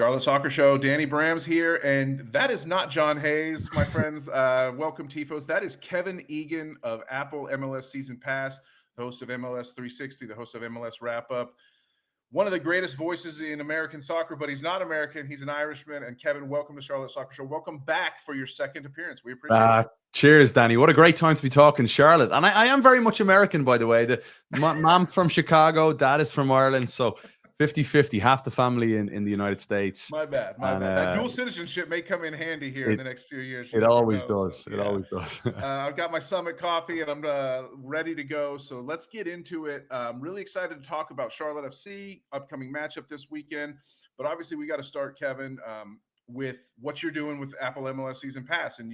Charlotte Soccer Show, Danny Brams here, and that is not John Hayes, my friends. Welcome, Tifos. That is Kevin Egan of Apple MLS Season Pass, the host of MLS 360, the host of MLS Wrap Up. One of the greatest voices in American soccer, but he's not American. He's an Irishman. And Kevin, welcome to Charlotte Soccer Show. Welcome back for your second appearance. We appreciate it. Cheers, Danny. What a great time to be talking Charlotte. And I am very much American, by the way. Mom from Chicago, dad is from Ireland. So 50-50, half the family in the United States. My bad. That dual citizenship may come in handy here in the next few years. It always does. It always does. I've got my Summit coffee and I'm ready to go. So let's get into it. I'm really excited to talk about Charlotte FC, upcoming matchup this weekend. But obviously we got to start, Kevin, with what you're doing with Apple MLS Season Pass. And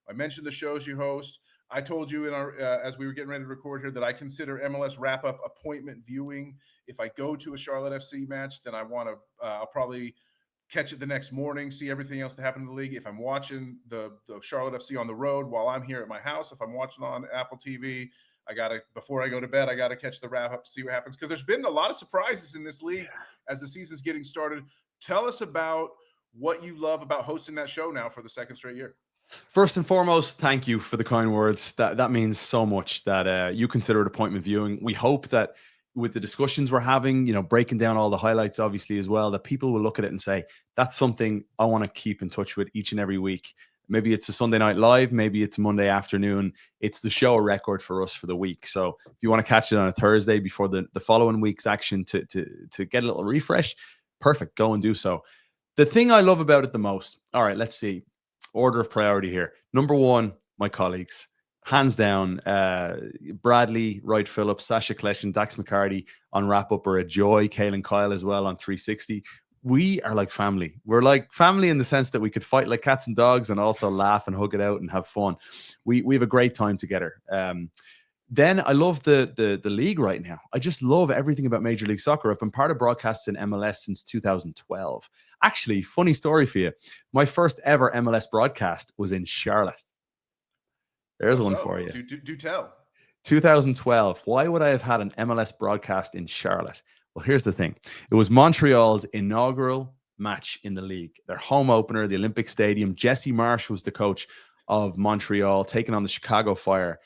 I mentioned the shows you host. I told you in our as we were getting ready to record here that I consider MLS wrap-up appointment viewing. If I go to a Charlotte FC match, then I'll probably catch it the next morning, see everything else that happened in the league. If I'm watching the Charlotte FC on the road while I'm here at my house, if I'm watching on Apple TV, before I go to bed, I got to catch the wrap-up, see what happens. Because there's been a lot of surprises in this league as the season's getting started. Tell us about what you love about hosting that show now for the second straight year. First and foremost, thank you for the kind words. That means so much that you consider it appointment viewing. We hope that with the discussions we're having, breaking down all the highlights, obviously, as well, that people will look at it and say, that's something I want to keep in touch with each and every week. Maybe it's a Sunday night live, maybe it's a Monday afternoon. It's the show record for us for the week. So if you want to catch it on a Thursday before the following week's action to get a little refresh, perfect, go and do so. The thing I love about it the most, all right, let's see. Order of priority here. Number one, my colleagues. Hands down, Bradley, Wright Phillips, Sasha Klesch, and Dax McCarty on Wrap Up are a joy. Kalen Kyle as well on 360. We are like family. We're like family in the sense that we could fight like cats and dogs and also laugh and hug it out and have fun. We have a great time together. Then I love the league right now. I just love everything about Major League Soccer. I've been part of broadcasts in MLS since 2012. Actually, funny story for you. My first ever MLS broadcast was in Charlotte. There's one for you. Do tell. 2012. Why would I have had an MLS broadcast in Charlotte? Well, here's the thing. It was Montreal's inaugural match in the league. Their home opener, the Olympic Stadium. Jesse Marsh was the coach of Montreal, taking on the Chicago Fire.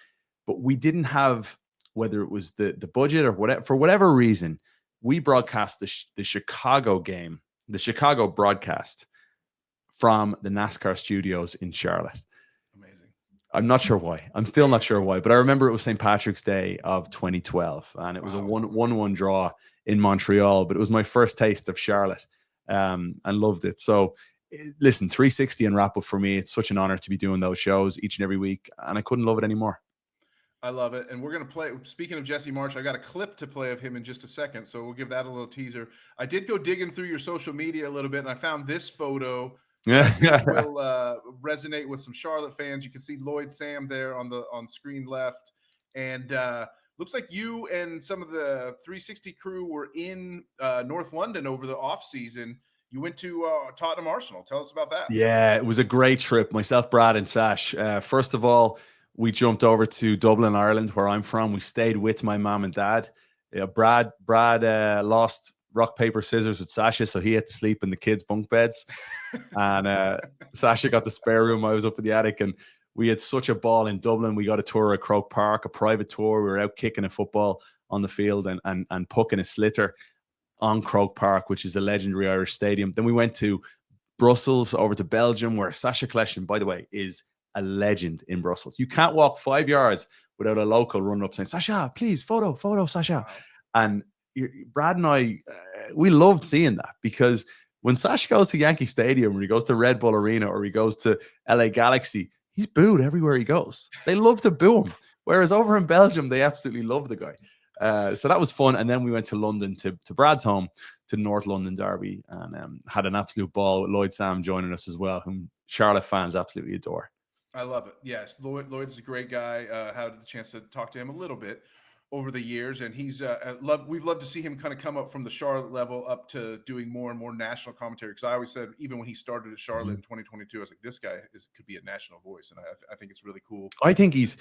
But we didn't have, whether it was the budget or whatever, for whatever reason, we broadcast the Chicago game, the Chicago broadcast from the NASCAR studios in Charlotte. Amazing. I'm not sure why. I'm still not sure why, but I remember it was St. Patrick's Day of 2012, and it was a 1-1 draw in Montreal, but it was my first taste of Charlotte, and loved it. So listen, 360 and Wrap Up for me, it's such an honor to be doing those shows each and every week, and I couldn't love it anymore. I love it. And we're going to play. Speaking of Jesse Marsh, I got a clip to play of him in just a second. So we'll give that a little teaser. I did go digging through your social media a little bit, and I found this photo. Yeah. Will resonate with some Charlotte fans. You can see Lloyd Sam there on screen left. And looks like you and some of the 360 crew were in North London over the off season. You went to Tottenham Arsenal. Tell us about that. Yeah, it was a great trip. Myself, Brad, and Sash. First of all, we jumped over to Dublin, Ireland, where I'm from. We stayed with my mom and dad. Brad lost rock, paper, scissors with Sasha, so he had to sleep in the kids' bunk beds. And Sasha got the spare room. I was up in the attic, and we had such a ball in Dublin. We got a tour of Croke Park, a private tour. We were out kicking a football on the field and pucking a slitter on Croke Park, which is a legendary Irish stadium. Then we went to Brussels, over to Belgium, where Sasha Klesch, by the way, is a legend in Brussels. You can't walk 5 yards without a local run up saying, Sasha, please, photo, Sasha. And Brad and I, we loved seeing that, because when Sasha goes to Yankee Stadium, or he goes to Red Bull Arena, or he goes to LA Galaxy, he's booed everywhere he goes. They love to boo him. Whereas over in Belgium, they absolutely love the guy. So that was fun. And then we went to London, to Brad's home, to North London Derby, and had an absolute ball with Lloyd Sam joining us as well, whom Charlotte fans absolutely adore. I love it. Yes, Lloyd's a great guy. Had the chance to talk to him a little bit over the years, and he's we've loved to see him kind of come up from the Charlotte level up to doing more and more national commentary. Because I always said, even when he started at Charlotte in 2022, I was like, this guy could be a national voice, and I think it's really cool. I think he's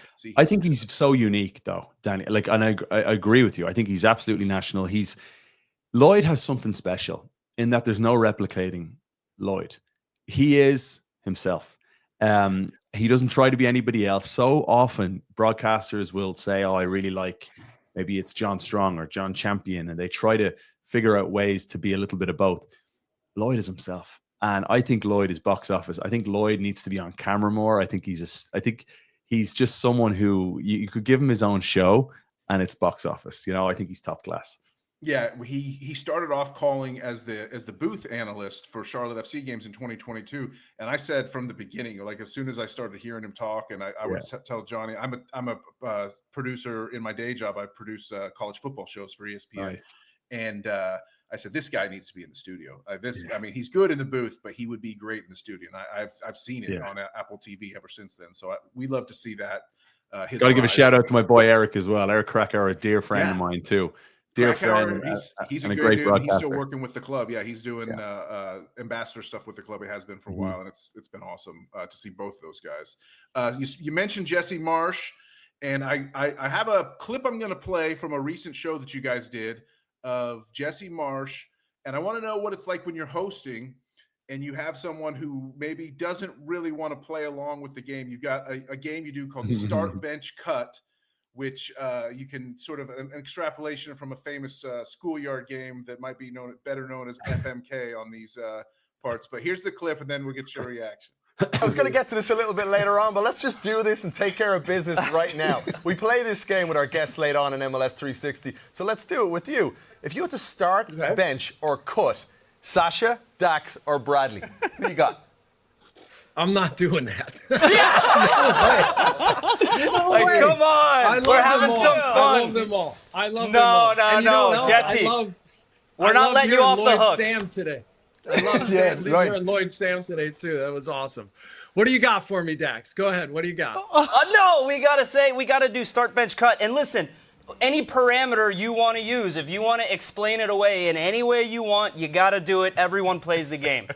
so unique, though, Danny. Like, and I agree with you. I think he's absolutely national. Lloyd has something special in that there's no replicating Lloyd. He is himself. He doesn't try to be anybody else. So often broadcasters will say, oh, I really like, maybe it's John Strong or John Champion, and they try to figure out ways to be a little bit of both. Lloyd is himself. And I think Lloyd is box office. I think Lloyd needs to be on camera more. I think he's just someone who you could give him his own show and it's box office. I think he's top class. Yeah, he started off calling as the booth analyst for Charlotte FC games in 2022, and I said from the beginning, like as soon as I started hearing him talk, and I would tell Johnny, I'm a producer in my day job. I produce college football shows for ESPN, Nice. and I said this guy needs to be in the studio. I mean, he's good in the booth, but he would be great in the studio. And I've seen it on Apple TV ever since then. So we love to see that. Got to give a shout out to my boy Eric as well. Eric Krakauer, a dear friend of mine too. Dear friend, he's a great dude. He's still working with the club. Yeah, he's doing ambassador stuff with the club. He has been for a while, and it's been awesome to see both of those guys. You mentioned Jesse Marsch, and I have a clip I'm going to play from a recent show that you guys did of Jesse Marsch, and I want to know what it's like when you're hosting and you have someone who maybe doesn't really want to play along with the game. You've got a game you do called Start Bench Cut, which you can sort of an extrapolation from a famous schoolyard game that might be better known as FMK on these parts. But here's the clip, and then we'll get your reaction. I was going to get to this a little bit later on, but let's just do this and take care of business right now. We play this game with our guests later on in MLS 360, so let's do it with you. If you had to start, bench, or cut, Sasha, Dax, or Bradley, who you got? I'm not doing that. No way. Come on. We're having some fun. I love them all. I love them all. No, Jesse. We're not letting you off the hook. Sam today. I love hearing Lloyd Sam today, too. That was awesome. What do you got for me, Dax? Go ahead. What do you got? No, we got to do start, bench, cut. And listen, any parameter you want to use, if you want to explain it away in any way you want, you got to do it. Everyone plays the game.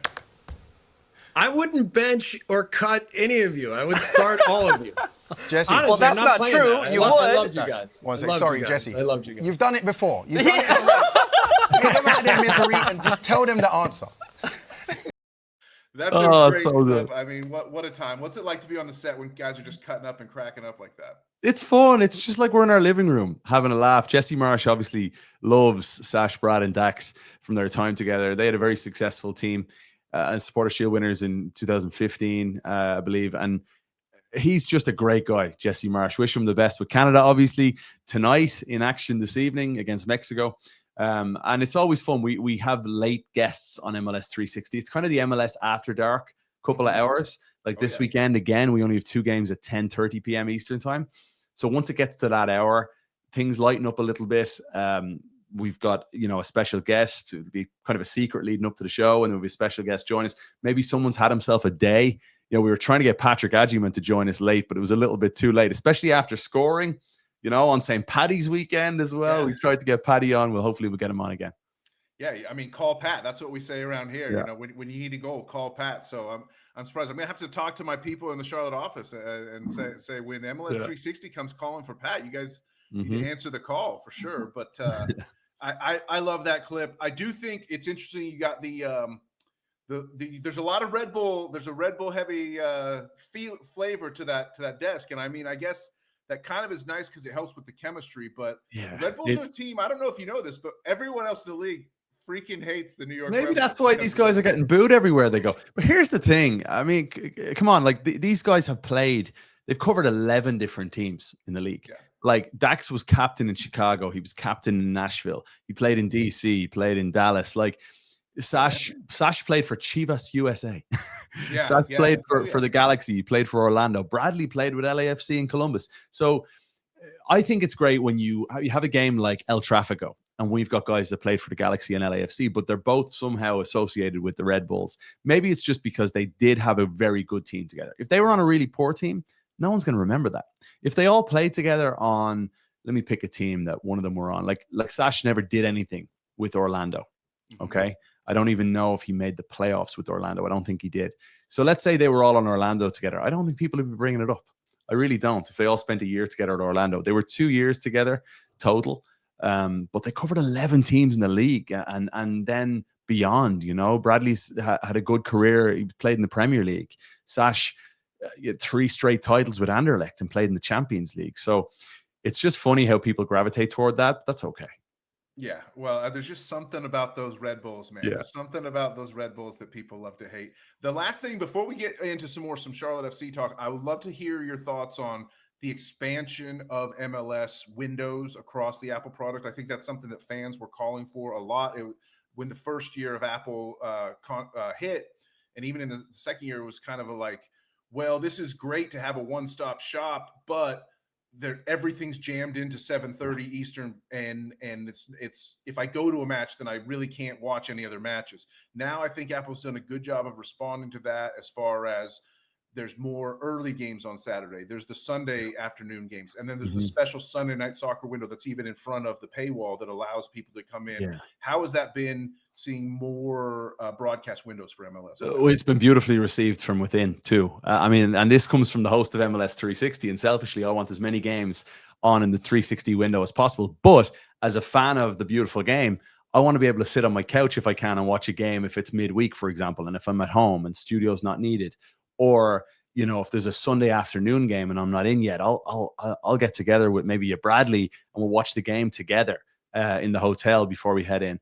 I wouldn't bench or cut any of you. I would start all of you. Jesse. Honestly, well, that's not true. That. You would. I love you guys. One second. Sorry, Jesse. I loved you guys. You've done it before. You've done it already. Get them out of their misery and just tell them the answer. That's a great clip. I mean, what a time. What's it like to be on the set when guys are just cutting up and cracking up like that? It's fun. It's just like we're in our living room having a laugh. Jesse Marsch obviously loves Sash, Brad, and Dax from their time together. They had a very successful team and Supporter Shield winners in 2015, I believe. And he's just a great guy, Jesse Marsch. Wish him the best with Canada, obviously, tonight in action this evening against Mexico. And it's always fun. We have late guests on MLS 360. It's kind of the MLS After Dark, couple of hours. Like this weekend, again, we only have 2 games at 10:30 p.m. Eastern time. So once it gets to that hour, things lighten up a little bit. We've got, a special guest. It'll be kind of a secret leading up to the show, and there'll be a special guest join us. Maybe someone's had himself a day. We were trying to get Patrick Agyeman to join us late, but it was a little bit too late, especially after scoring, on St. Paddy's weekend as well. Yeah. We tried to get Paddy on. Hopefully we'll get him on again. Yeah, I mean, call Pat. That's what we say around here. Yeah. When you need a goal, call Pat. So I'm surprised. I'm gonna have to talk to my people in the Charlotte office and say when MLS 360 comes calling for Pat, you guys you can answer the call for sure. But I love that clip. I do think it's interesting. You got the there's a lot of Red Bull. There's a Red Bull heavy flavor to that desk, and I mean, I guess that kind of is nice because it helps with the chemistry. But Red Bulls are a team. I don't know if you know this, but everyone else in the league freaking hates the New York. Maybe Red that's Bulls why these guys are getting booed everywhere they go. But here's the thing. I mean, come on, like these guys have played. They've covered 11 different teams in the league. Yeah. Like Dax was captain in Chicago. He was captain in Nashville. He played in DC. He played in Dallas. Like Sash played for Chivas USA. Sash played for the Galaxy. He played for Orlando. Bradley played with LAFC in Columbus. So I think it's great when you have a game like El Tráfico, and we've got guys that played for the Galaxy and LAFC, but they're both somehow associated with the Red Bulls. Maybe it's just because they did have a very good team together. If they were on a really poor team, no one's going to remember that. If they all played together on, let me pick a team that one of them were on, like Sash never did anything with Orlando. Okay. I don't even know if he made the playoffs with Orlando. I don't think he did. So let's say they were all on Orlando together. I don't think people would be bringing it up. I really don't. If they all spent a year together at Orlando, they were 2 years together total. But they covered 11 teams in the league. And then beyond. You know, Bradley's had a good career. He played in the Premier League. Sash had 3 straight titles with Anderlecht and played in the Champions League. So it's just funny how people gravitate toward that. That's okay. Yeah, well, there's just something about those Red Bulls, man. Yeah. There's something about those Red Bulls that people love to hate. The last thing before we get into some Charlotte FC talk, I would love to hear your thoughts on the expansion of MLS windows across the Apple product. I think that's something that fans were calling for a lot. When the first year of Apple hit, and even in the second year, it was kind of well, this is great to have a one-stop shop, but everything's jammed into 7:30 Eastern, and it's if I go to a match, then I really can't watch any other matches. Now I think Apple's done a good job of responding to that, as far as there's more early games on Saturday. There's the Sunday afternoon games, and then there's the special Sunday night soccer window that's even in front of the paywall that allows people to come in. Yeah. How has that been, seeing more broadcast windows for MLS? It's been beautifully received from within too. I mean, and this comes from the host of MLS 360, and selfishly, I want as many games on in the 360 window as possible. But as a fan of the beautiful game, I want to be able to sit on my couch if I can and watch a game if it's midweek, for example, and if I'm at home and studio's not needed. Or, you know, if there's a Sunday afternoon game and I'm not in yet, I'll get together with maybe a Bradley and we'll watch the game together in the hotel before we head in.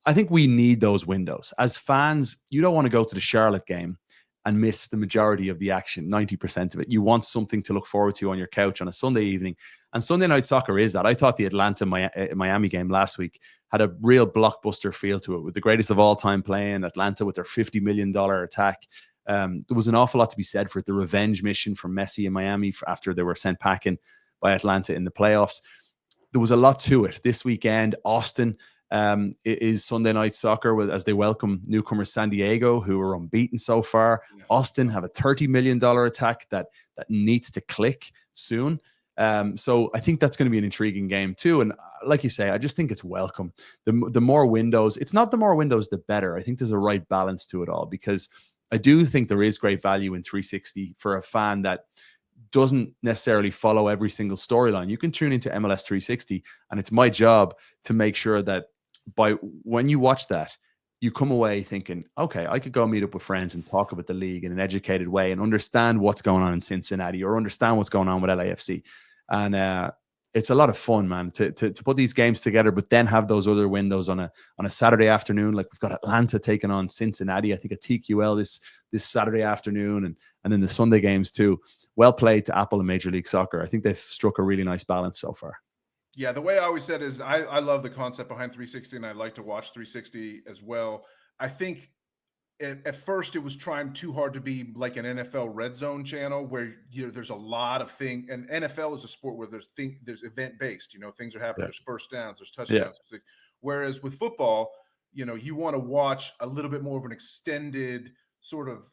I think we need those windows. As fans, you don't want to go to the Charlotte game and miss the majority of the action, 90% of it. You want something to look forward to on your couch on a Sunday evening. And Sunday night soccer is that. I thought the Atlanta-Miami game last week had a real blockbuster feel to it, with the greatest of all time playing, Atlanta with their $50 million attack. There was an awful lot to be said for it. The revenge mission from Messi in Miami after they were sent packing by Atlanta in the playoffs. There was a lot to it. This weekend, Austin is Sunday night soccer as they welcome newcomers San Diego, who are unbeaten so far. Austin have a $30 million attack that needs to click soon. So I think that's going to be an intriguing game too. And like you say, I just think it's welcome. The more windows, it's not the more windows, the better. I think there's a right balance to it all, because I do think there is great value in 360 for a fan that doesn't necessarily follow every single storyline. You can tune into MLS 360, and it's my job to make sure that when you watch that, you come away thinking, okay, I could go meet up with friends and talk about the league in an educated way and understand what's going on in Cincinnati, or understand what's going on with LAFC. And it's a lot of fun, man, to put these games together, but then have those other windows on a Saturday afternoon. Like, we've got Atlanta taking on Cincinnati, I think, at TQL this Saturday afternoon, and then the Sunday games too. Well played to Apple and Major League Soccer. I think they've struck a really nice balance so far. Yeah, the way I always said is I love the concept behind 360, and I like to watch 360 as well. I think at first it was trying too hard to be like an NFL red zone channel, where there's a lot of things, and NFL is a sport where there's event based, things are happening. There's first downs, there's touchdowns. Yeah. Whereas with football, you want to watch a little bit more of an extended sort of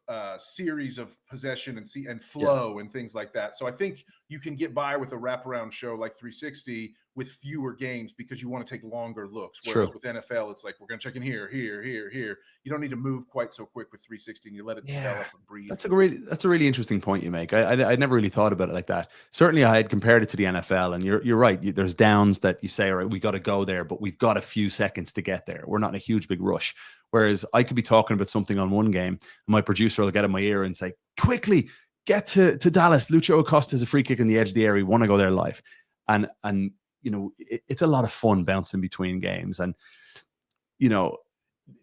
series of possession and flow and things like that. So I think you can get by with a wraparound show like 360 with fewer games, because you want to take longer looks. Whereas with NFL, it's like, we're going to check in here. You don't need to move quite so quick with 360, and you let it develop and breathe. That's a really interesting point you make. I never really thought about it like that. Certainly, I had compared it to the NFL, and you're right. There's downs that you say, all right, we got to go there, but we've got a few seconds to get there. We're not in a huge big rush. Whereas I could be talking about something on one game, and my producer will get in my ear and say, quickly, get to Dallas. Lucho Acosta has a free kick on the edge of the area. We want to go there live. And it's a lot of fun bouncing between games. And,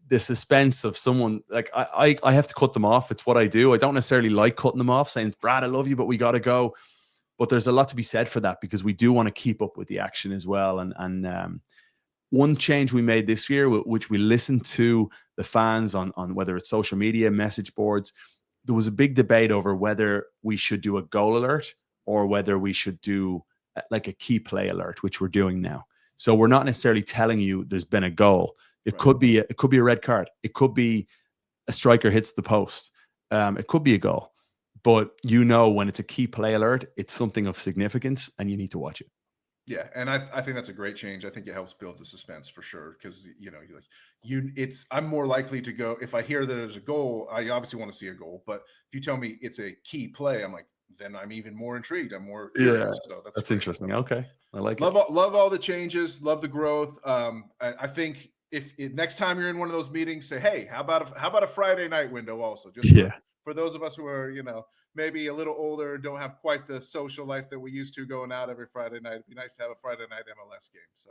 the suspense of someone, like, I have to cut them off. It's what I do. I don't necessarily like cutting them off, saying, Brad, I love you, but we got to go. But there's a lot to be said for that, because we do want to keep up with the action as well. And one change we made this year, which we listened to the fans on whether it's social media, message boards, there was a big debate over whether we should do a goal alert or whether we should do like a key play alert, which we're doing now. So we're not necessarily telling you there's been a goal. It could be a red card. It could be a striker hits the post. It could be a goal. But when it's a key play alert, it's something of significance, and you need to watch it. Yeah, and I think that's a great change. I think it helps build the suspense for sure, because I'm more likely to go if I hear that there's a goal. I obviously want to see a goal, but if you tell me it's a key play, I'm like, then I'm even more intrigued. I'm more curious. So that's interesting. Okay, I like it. Love all the changes. Love the growth. I think next time you're in one of those meetings, say, hey, how about a Friday night window also? Just for those of us who are, maybe a little older, don't have quite the social life that we used to going out every Friday night. It'd be nice to have a Friday night MLS game. So,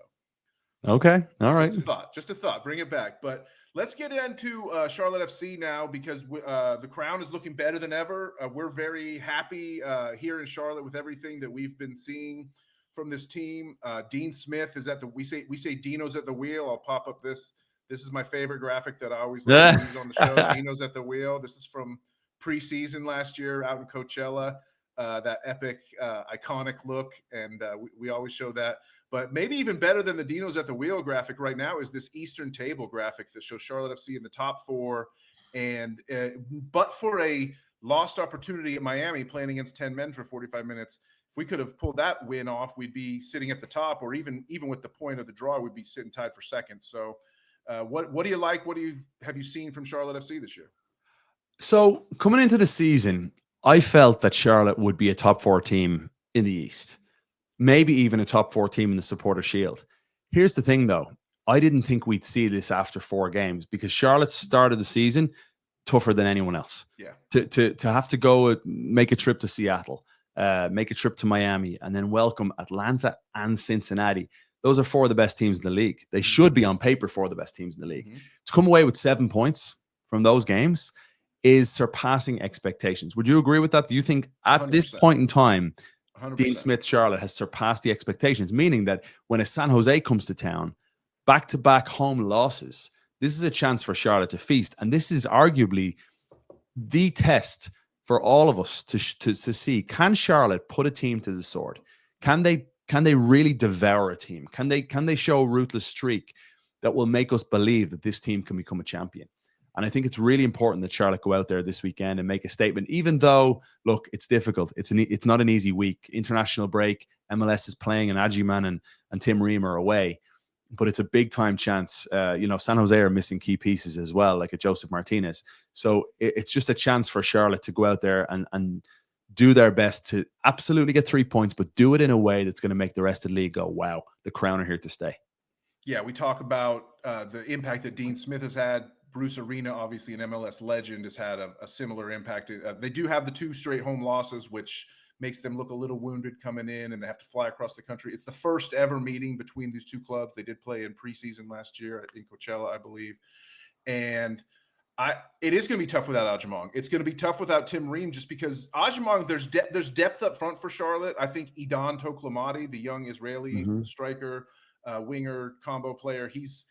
okay, all right. Just a thought. Bring it back. But let's get into Charlotte FC now, because the crown is looking better than ever. We're very happy here in Charlotte with everything that we've been seeing from this team. Dean Smith is we say Dino's at the wheel. I'll pop up this. This is my favorite graphic that I always like to use on the show. Dino's at the wheel. This is from preseason last year out in Coachella. That epic, iconic look, and we always show that. But maybe even better than the Dino's at the wheel graphic right now is this Eastern table graphic that shows Charlotte FC in the top 4. And but for a lost opportunity at Miami playing against 10 men for 45 minutes, if we could have pulled that win off, we'd be sitting at the top, or even with the point of the draw, we'd be sitting tied for second. So what do you like? What have you seen from Charlotte FC this year? So coming into the season, I felt that Charlotte would be a top 4 team in the East, maybe even a top 4 team in the Supporter Shield. Here's the thing, though. I didn't think we'd see this after 4 games, because Charlotte started the season tougher than anyone else. Yeah. To have to go make a trip to Seattle, make a trip to Miami, and then welcome Atlanta and Cincinnati. Those are 4 of the best teams in the league. They should be on paper 4 of the best teams in the league. Mm-hmm. To come away with 7 points from those games is surpassing expectations. Would you agree with that? Do you think at 100%. This point in time, 100%. Dean Smith Charlotte has surpassed the expectations, meaning that when a San Jose comes to town, back-to-back home losses, this is a chance for Charlotte to feast. And this is arguably the test for all of us to see, can Charlotte put a team to the sword? Can they really devour a team? Can they show a ruthless streak that will make us believe that this team can become a champion? And I think it's really important that Charlotte go out there this weekend and make a statement, even though, look, it's difficult. It's not an easy week. International break. MLS is playing, and Ajiman and Tim Ream are away. But it's a big-time chance. San Jose are missing key pieces as well, like a Joseph Martinez. So it's just a chance for Charlotte to go out there and do their best to absolutely get 3 points, but do it in a way that's going to make the rest of the league go, wow, the Crown are here to stay. Yeah, we talk about the impact that Dean Smith has had. Bruce Arena, obviously an MLS legend, has had a similar impact. They do have the 2 straight home losses, which makes them look a little wounded coming in, and they have to fly across the country. It's the first ever meeting between these 2 clubs. They did play in preseason last year in Coachella, I believe. And it is going to be tough without Ajiman. It's going to be tough without Tim Ream, just because Ajiman, there's depth up front for Charlotte. I think Idan Toklamadi, the young Israeli striker, winger combo player, he's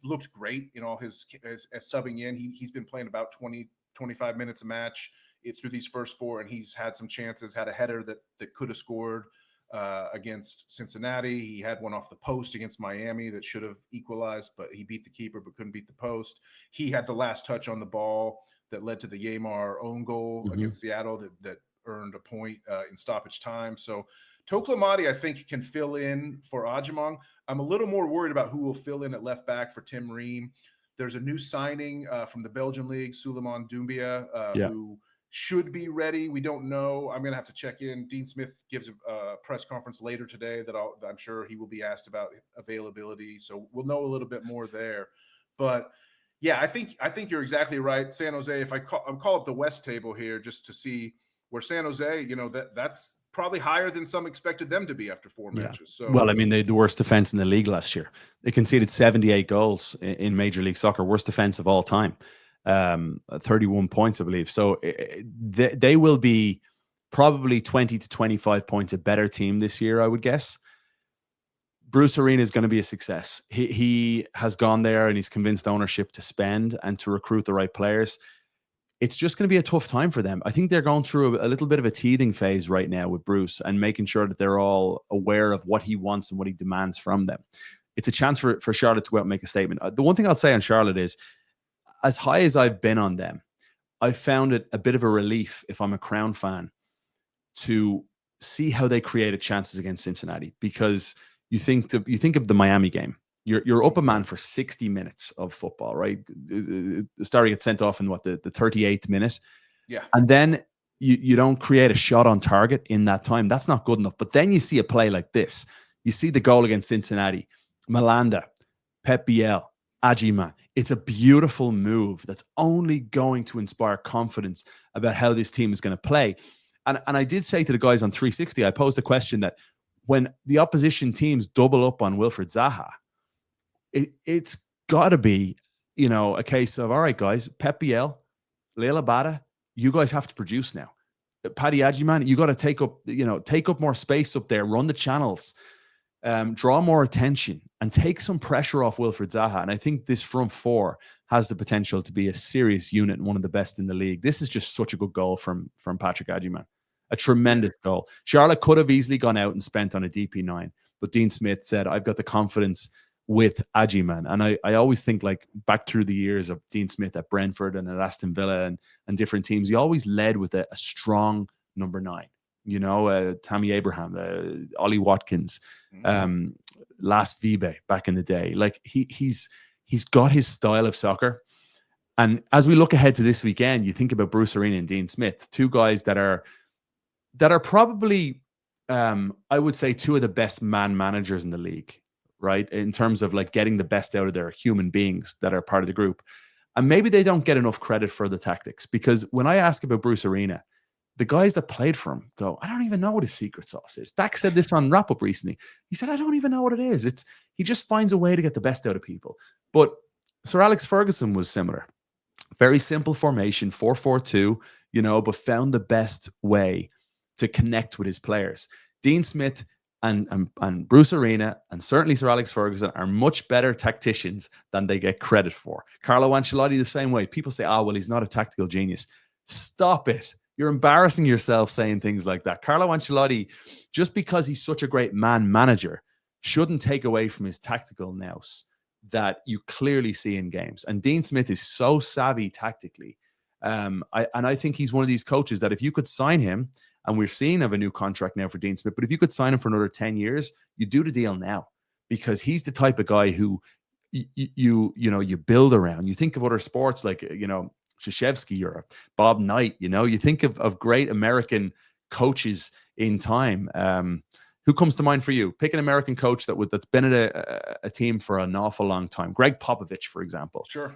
looked great in all his as subbing in. He's been playing about 20-25 minutes a match through these first 4, and he's had some chances, had a header that could have scored against Cincinnati. He had one off the post against Miami that should have equalized, but he beat the keeper but couldn't beat the post. He had the last touch on the ball that led to the Yamar own goal against Seattle that earned a point in stoppage time. So Toklamadi, I think, can fill in for Ajiman. I'm a little more worried about who will fill in at left back for Tim Ream. There's a new signing from the Belgian league, Suleiman Doumbia, who should be ready. We don't know. I'm going to have to check in. Dean Smith gives a press conference later today that I'm sure he will be asked about availability. So we'll know a little bit more there. But yeah, I think you're exactly right. San Jose, if I call up the West table here just to see where San Jose, that's probably higher than some expected them to be after 4 matches. So, well, I mean, they had the worst defense in the league last year. They conceded 78 goals in Major League Soccer, worst defense of all time. 31 points, I believe. So they will be probably 20 to 25 points a better team this year, I would guess. Bruce Arena is going to be a success. He has gone there and he's convinced ownership to spend and to recruit the right players. It's just going to be a tough time for them. I think they're going through a little bit of a teething phase right now with Bruce and making sure that they're all aware of what he wants and what he demands from them. It's a chance for Charlotte to go out and make a statement. The one thing I'll say on Charlotte is, as high as I've been on them, I've found it a bit of a relief, if I'm a Crown fan, to see how they created chances against Cincinnati. Because you think of the Miami game. You're up a man for 60 minutes of football, right? Starry gets sent off in the 38th minute. Yeah. And then you don't create a shot on target in that time. That's not good enough. But then you see a play like this. You see the goal against Cincinnati. Malanda, Pep Biel, Agyman. It's a beautiful move that's only going to inspire confidence about how this team is going to play. And I did say to the guys on 360, I posed a question that when the opposition teams double up on Wilfried Zaha, it's got to be, a case of, all right, guys, Pep Biel, Leila Bada, you guys have to produce now. Paddy Agyman, you got to take up more space up there, run the channels, draw more attention, and take some pressure off Wilfried Zaha. And I think this front four has the potential to be a serious unit and one of the best in the league. This is just such a good goal from Patrick Agyman. A tremendous goal. Charlotte could have easily gone out and spent on a DP9, but Dean Smith said, I've got the confidence with Agyman. And I always think, like, back through the years of Dean Smith at Brentford and at Aston Villa and different teams, he always led with a strong number 9. Tammy Abraham, Ollie Watkins, Last Vibe back in the day. Like, he's got his style of soccer. And as we look ahead to this weekend, you think about Bruce Arena and Dean Smith, two guys that are probably, I would say, two of the best man managers in the league, right? In terms of like getting the best out of their human beings that are part of the group. And maybe they don't get enough credit for the tactics, because when I ask about Bruce Arena, the guys that played for him go, I don't even know what his secret sauce is. Dak said this on Wrap Up recently. He said, I don't even know what it is. He just finds a way to get the best out of people. But Sir Alex Ferguson was similar. Very simple formation, 4-4-2, but found the best way to connect with his players. Dean Smith and Bruce Arena, and certainly Sir Alex Ferguson, are much better tacticians than they get credit for. Carlo Ancelotti the same way. People say, well, he's not a tactical genius. Stop it. You're embarrassing yourself saying things like that. Carlo Ancelotti, just because he's such a great man manager, shouldn't take away from his tactical nous that you clearly see in games. And Dean Smith is so savvy tactically. I think he's one of these coaches that if you could sign him, and we're seeing of a new contract now for Dean Smith, but if you could sign him for another 10 years, you do the deal now, because he's the type of guy who you build around. You think of other sports like, Krzyzewski or Bob Knight, you think of great American coaches in time. Who comes to mind for you? Pick an American coach that's been at a team for an awful long time. Greg Popovich, for example. Sure.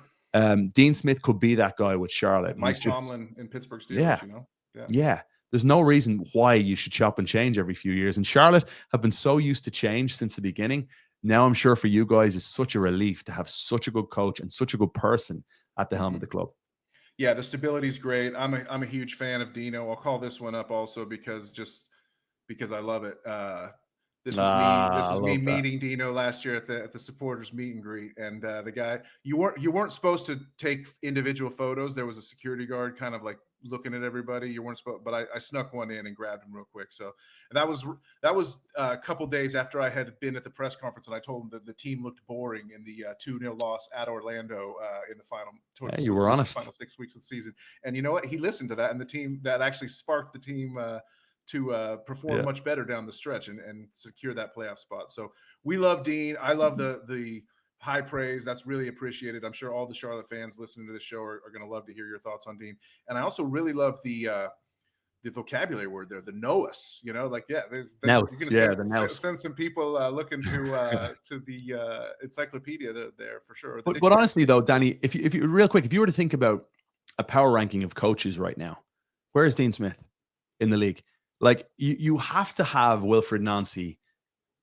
Dean Smith could be that guy with Charlotte. Mike Tomlin in Pittsburgh Steelers, Yeah. There's no reason why you should chop and change every few years. And Charlotte have been so used to change since the beginning. Now I'm sure for you guys, it's such a relief to have such a good coach and such a good person at the helm of the club. Yeah, the stability is great. I'm a huge fan of Dino. I'll call this one up also because I love it. This was me meeting Dino last year at the supporters meet and greet, and the guy, you weren't supposed to take individual photos. There was a security guard kind of like looking at everybody. You weren't supposed, but I snuck one in and grabbed him real quick. So, and that was a couple days after I had been at the press conference, and I told him that the team looked boring in the 2-0 loss at Orlando in the final. You were honest. Final 6 weeks of the season, and you know what? He listened to that, and the team that actually sparked the team to perform much better down the stretch and secure that playoff spot. So we love Dean. I love the high praise. That's really appreciated. I'm sure all the Charlotte fans listening to this show are going to love to hear your thoughts on Dean. And I also really love the vocabulary word there, the Noahs, the Noahs. Send some people looking to the encyclopedia there for sure. But honestly though, Danny, if you real quick, if you were to think about a power ranking of coaches right now, where is Dean Smith in the league? Like, you have to have Wilfried Nancy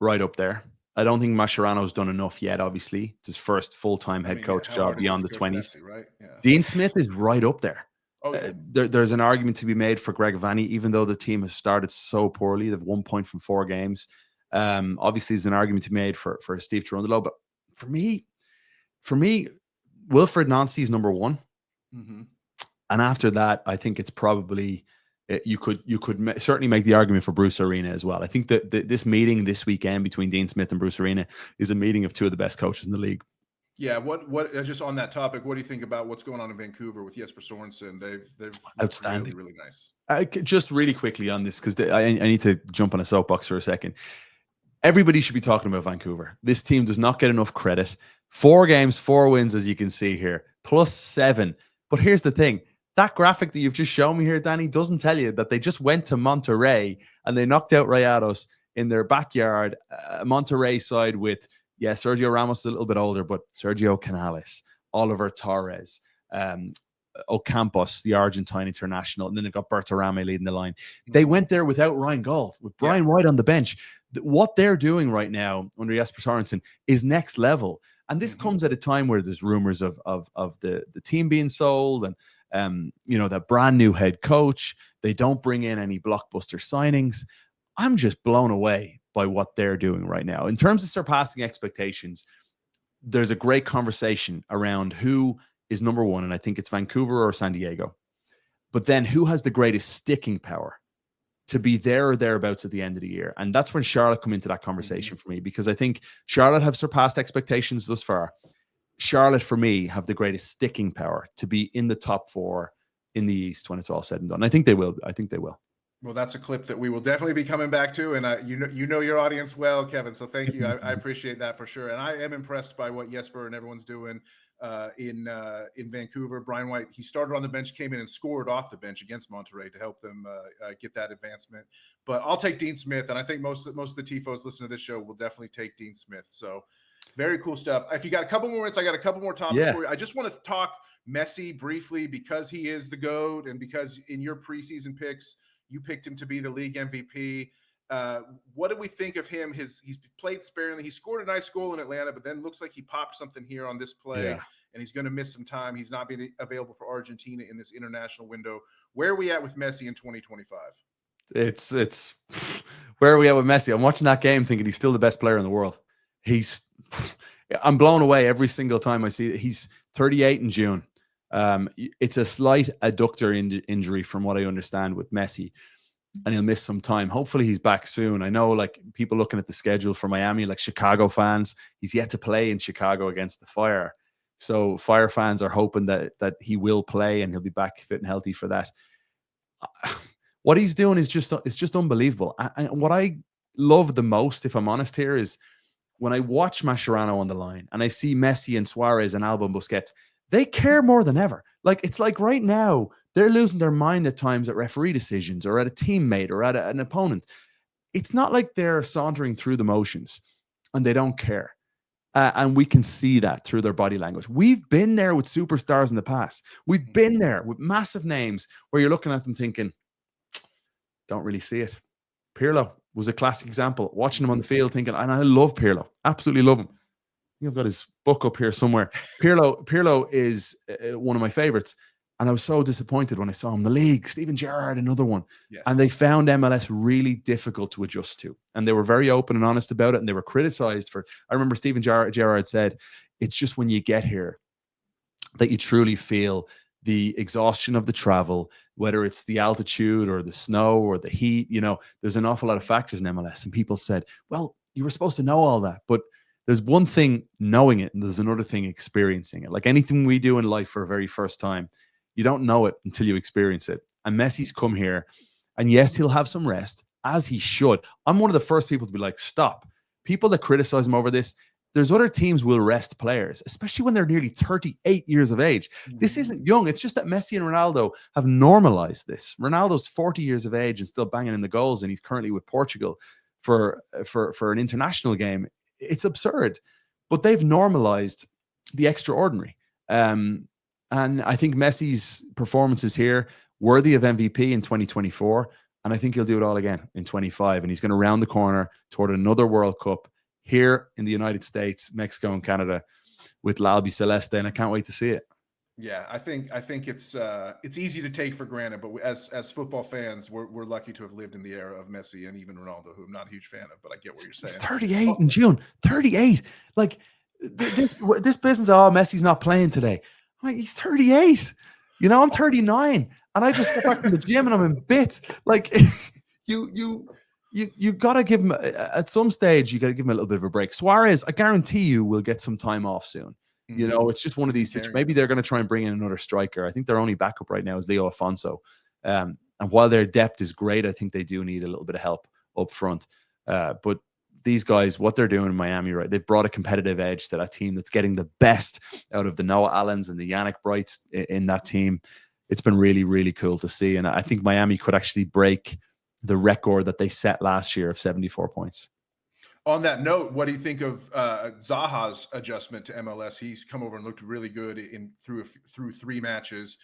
right up there. I don't think Mascherano's done enough yet, obviously. It's his first full-time head coach job beyond the 20s. Messi, right? Yeah. Dean Smith is right up there. Oh, yeah. There's an argument to be made for Greg Vanny, even though the team has started so poorly. They've 1 point from 4 games. Obviously, there's an argument to be made for Steve Cherundolo. But for me, Wilfried Nancy is number 1. Mm-hmm. And after that, I think it's probably... You could certainly make the argument for Bruce Arena as well. I think that this meeting this weekend between Dean Smith and Bruce Arena is a meeting of two of the best coaches in the league. Yeah. What just on that topic, what do you think about what's going on in Vancouver with Jesper Sorensen? They've outstanding, really nice. Just really quickly on this, because I need to jump on a soapbox for a second. Everybody should be talking about Vancouver. This team does not get enough credit. 4 games, 4 wins, as you can see here, +7. But here's the thing. That graphic that you've just shown me here, Danny, doesn't tell you that they just went to Monterrey and they knocked out Rayados in their backyard. Monterrey side with Yeah, Sergio Ramos is a little bit older, but Sergio Canales, Oliver Torres, Ocampos, the Argentine international, and then they've got Bertarame leading the line. They went there without Ryan Gaul, with Brian White on the bench. What they're doing right now under Jesper Sorensen is next level. And this comes at a time where there's rumors of the team being sold and that brand new head coach. They don't bring in any blockbuster signings. I'm just blown away by what they're doing right now. In terms of surpassing expectations, there's a great conversation around who is number one, and I think it's Vancouver or San Diego. But then who has the greatest sticking power to be there or thereabouts at the end of the year? And that's when Charlotte come into that conversation for me, because I think Charlotte have surpassed expectations thus far. Charlotte, for me, have the greatest sticking power to be in the top 4 in the East when it's all said and done. I think they will. Well, that's a clip that we will definitely be coming back to, and you know your audience well, Kevin. So thank you. I appreciate that for sure, and I am impressed by what Jesper and everyone's doing in Vancouver. Brian White, he started on the bench, came in and scored off the bench against Monterrey to help them get that advancement. But I'll take Dean Smith, and I think most of the TIFOs listening to this show will definitely take Dean Smith. So very cool stuff. If you got a couple more minutes, I got a couple more topics for you. I just want to talk Messi briefly because he is the GOAT, and because in your preseason picks, you picked him to be the league MVP. What do we think of him? He's played sparingly. He scored a nice goal in Atlanta, but then looks like he popped something here on this play, and he's going to miss some time. He's not being available for Argentina in this international window. Where are we at with Messi in 2025? It's where are we at with Messi? I'm watching that game thinking he's still the best player in the world. I'm blown away every single time I see it. He's 38 in June. It's a slight adductor injury from what I understand with Messi, and he'll miss some time. Hopefully he's back soon. I know, like, people looking at the schedule for Miami, like Chicago fans, he's yet to play in Chicago against the Fire. So Fire fans are hoping that he will play and he'll be back fit and healthy for that. What he's doing is just unbelievable. And what I love the most, if I'm honest here, is when I watch Mascherano on the line and I see Messi and Suarez and Alba and Busquets, they care more than ever. Like, it's like right now, they're losing their mind at times at referee decisions or at a teammate or at an opponent. It's not like they're sauntering through the motions and they don't care. And we can see that through their body language. We've been there with superstars in the past. We've been there with massive names where you're looking at them thinking, don't really see it. Pirlo was a classic example. Watching him on the field thinking, and I love Pirlo. Absolutely love him. I've got his book up here somewhere. Pirlo is one of my favorites. And I was so disappointed when I saw him in the league. Steven Gerrard, another one. Yes. And they found MLS really difficult to adjust to. And they were very open and honest about it. And they were criticized for, I remember Steven Gerrard said, it's just when you get here that you truly feel the exhaustion of the travel, whether it's the altitude or the snow or the heat. You know, there's an awful lot of factors in MLS. And people said, well, you were supposed to know all that. But there's one thing knowing it, and there's another thing experiencing it. Like anything we do in life for a very first time, you don't know it until you experience it. And Messi's come here, and yes, he'll have some rest, as he should. I'm one of the first people to be like, stop. People that criticize him over this, there's other teams will rest players, especially when they're nearly 38 years of age. This isn't young. It's just that Messi and Ronaldo have normalized this. Ronaldo's 40 years of age and still banging in the goals, and he's currently with Portugal for an international game. It's absurd, but they've normalized the extraordinary. And I think Messi's performances here worthy of MVP in 2024. And I think he'll do it all again in 25. And he's going to round the corner toward another World Cup here in the United States, Mexico, and Canada with La Albiceleste. And I can't wait to see it. Yeah, I think it's easy to take for granted, but as football fans, we're lucky to have lived in the era of Messi and even Ronaldo, who I'm not a huge fan of, but I get what you're saying. He's 38 in June. 38. Like this business. Oh, Messi's not playing today. I'm like, he's 38. You know, I'm 39, and I just got back from the gym and I'm in bits. Like you got to give him at some stage. You got to give him a little bit of a break. Suarez, I guarantee you, will get some time off soon. You know, it's just one of these situations. Maybe they're going to try and bring in another striker. I think their only backup right now is Leo Afonso. And while their depth is great, I think they do need a little bit of help up front. But these guys, what they're doing in Miami, right? They've brought a competitive edge to that team that's getting the best out of the Noah Allens and the Yannick Brights in that team. It's been really, really cool to see. And I think Miami could actually break the record that they set last year of 74 points. On that note, what do you think of Zaha's adjustment to MLS? He's come over and looked really good through 3 matches.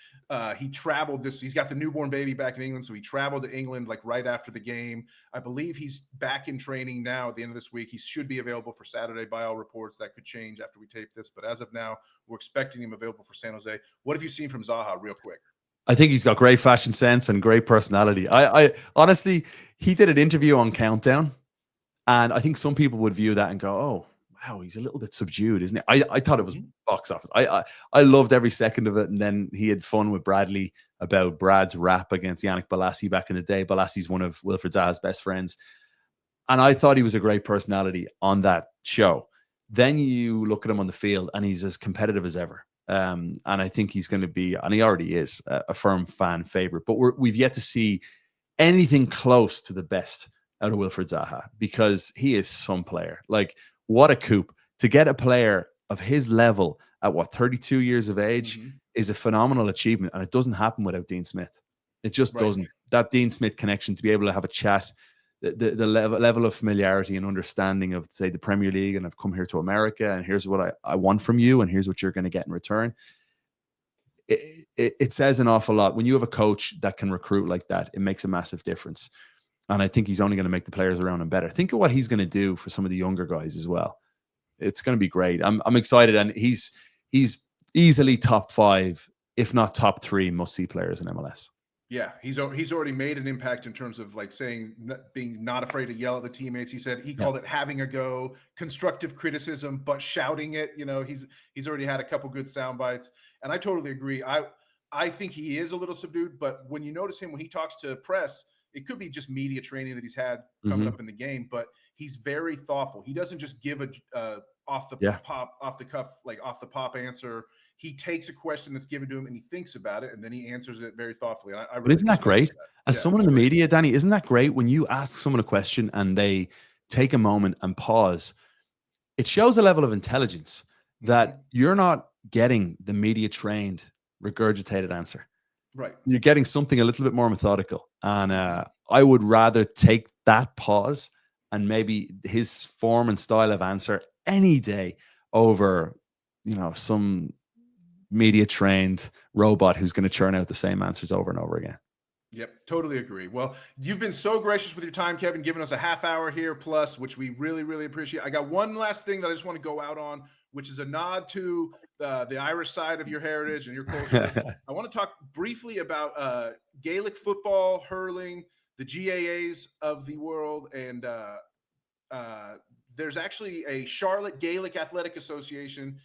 He traveled he's got the newborn baby back in England, so he traveled to England like right after the game. I believe he's back in training now at the end of this week. He should be available for Saturday by all reports. That could change after we tape this, but as of now, we're expecting him available for San Jose. What have you seen from Zaha real quick? I think he's got great fashion sense and great personality. I honestly, he did an interview on Countdown, and I think some people would view that and go, "Oh, wow, he's a little bit subdued, isn't he?" I thought it was box office. I loved every second of it. And then he had fun with Bradley about Brad's rap against Yannick Bolasie back in the day. Bolassie's one of Wilfried Zaha's best friends, and I thought he was a great personality on that show. Then you look at him on the field, and he's as competitive as ever. And I think he's going to be, and he already is, a firm fan favorite. But we've yet to see anything close to the best out of Wilfried Zaha, because he is some player. Like, what a coup to get a player of his level at 32 years of age is a phenomenal achievement, and it doesn't happen without Dean Smith. It just doesn't. That Dean Smith connection, to be able to have a chat, the level of familiarity and understanding of, say, the Premier League, and I've come here to America, and here's what I want from you, and here's what you're going to get in return. It says an awful lot. When you have a coach that can recruit like that, it makes a massive difference. And I think he's only going to make the players around him better. Think of what he's going to do for some of the younger guys as well. It's going to be great. I'm excited, and he's easily top 5, if not top 3 must-see players in MLS. Yeah, he's already made an impact in terms of like being not afraid to yell at the teammates. He said he called it having a go, constructive criticism, but shouting it. You know, he's already had a couple good sound bites, and I totally agree. I think he is a little subdued, but when you notice him when he talks to press, it could be just media training that he's had coming up in the game, but he's very thoughtful. He doesn't just give a off the pop answer. He takes a question that's given to him and he thinks about it, and then he answers it very thoughtfully. And I really, but isn't that great? As someone in the media, Danny, isn't that great when you ask someone a question and they take a moment and pause? It shows a level of intelligence that you're not getting the media trained regurgitated answer. Right. You're getting something a little bit more methodical. And I would rather take that pause and maybe his form and style of answer any day over, some media trained robot who's going to churn out the same answers over and over again. Yep, totally agree. Well, you've been so gracious with your time, Kevin, giving us a half hour here plus, which we really, really appreciate. I got one last thing that I just want to go out on, which is a nod to the Irish side of your heritage and your culture. I want to talk briefly about Gaelic football, hurling, the GAAs of the world, and there's actually a Charlotte Gaelic Athletic Association.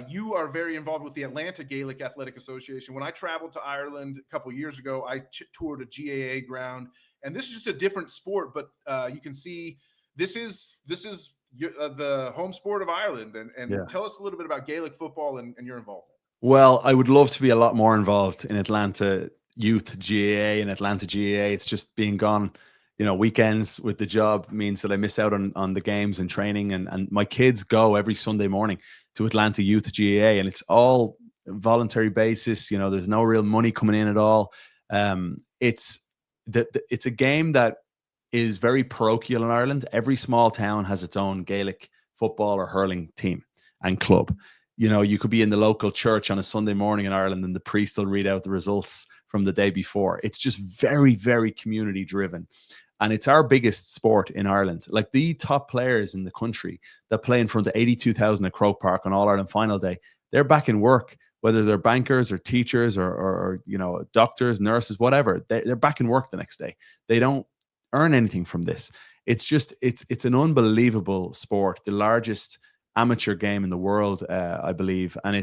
You are very involved with the Atlanta Gaelic Athletic Association. When I traveled to Ireland a couple of years ago, I toured a GAA ground, and this is just a different sport, but you can see this is the home sport of Ireland. And tell us a little bit about Gaelic football and your involvement. Well, I would love to be a lot more involved in Atlanta Youth GAA and Atlanta GAA. It's just being gone, weekends with the job means that I miss out on the games and training, and my kids go every Sunday morning to Atlanta Youth GAA, and it's all voluntary basis. There's no real money coming in at all. It's a game that is very parochial in Ireland. Every small town has its own Gaelic football or hurling team and club. You could be in the local church on a Sunday morning in Ireland and the priest will read out the results from the day before. It's just very, very community driven. And it's our biggest sport in Ireland. Like, the top players in the country that play in front of 82,000 at Croke Park on All-Ireland final day, they're back in work, whether they're bankers or teachers or doctors, nurses, whatever. They're back in work the next day. They don't earn anything from this. It's just, it's an unbelievable sport, the largest amateur game in the world, I believe. And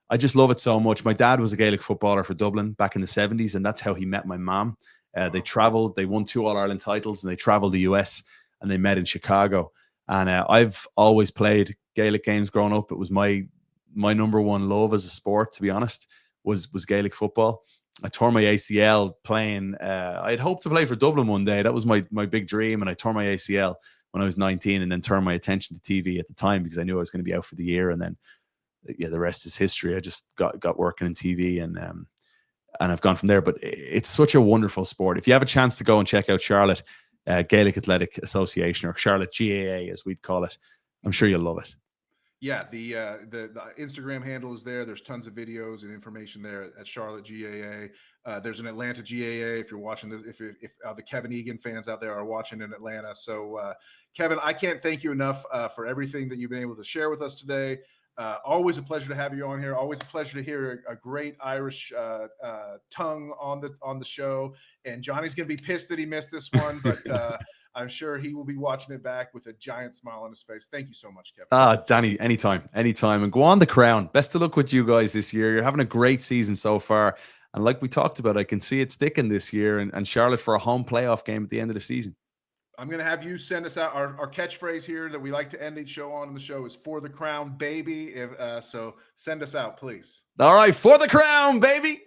I just love it so much. My dad was a Gaelic footballer for Dublin back in the 70s, and that's how he met my mom. They traveled, they won 2 All-Ireland titles, and they traveled the US, and they met in Chicago. And I've always played Gaelic games growing up. It was my number one love as a sport, to be honest, was Gaelic football. I tore my ACL playing. I had hoped to play for Dublin one day. That was my big dream, and I tore my ACL when I was 19, and then turned my attention to TV at the time because I knew I was going to be out for the year. And then, the rest is history. I just got working in TV, and I've gone from there. But it's such a wonderful sport. If you have a chance to go and check out Charlotte, Gaelic Athletic Association, or Charlotte GAA as we'd call it. I'm sure you'll love it. Yeah, the Instagram handle is there. There's tons of videos and information there at Charlotte GAA. There's an Atlanta GAA if you're watching this, if the Kevin Egan fans out there are watching in Atlanta. So, Kevin, I can't thank you enough for everything that you've been able to share with us today. Always a pleasure to have you on here. Always a pleasure to hear a great Irish tongue on the show. And Johnny's going to be pissed that he missed this one, but I'm sure he will be watching it back with a giant smile on his face. Thank you so much, Kevin. Danny, anytime. And go on the Crown. Best of luck with you guys this year. You're having a great season so far. And like we talked about, I can see it sticking this year, and Charlotte for a home playoff game at the end of the season. I'm going to have you send us out our catchphrase here that we like to end each show on in the show is "For the Crown, baby." So send us out, please. All right, for the Crown, baby.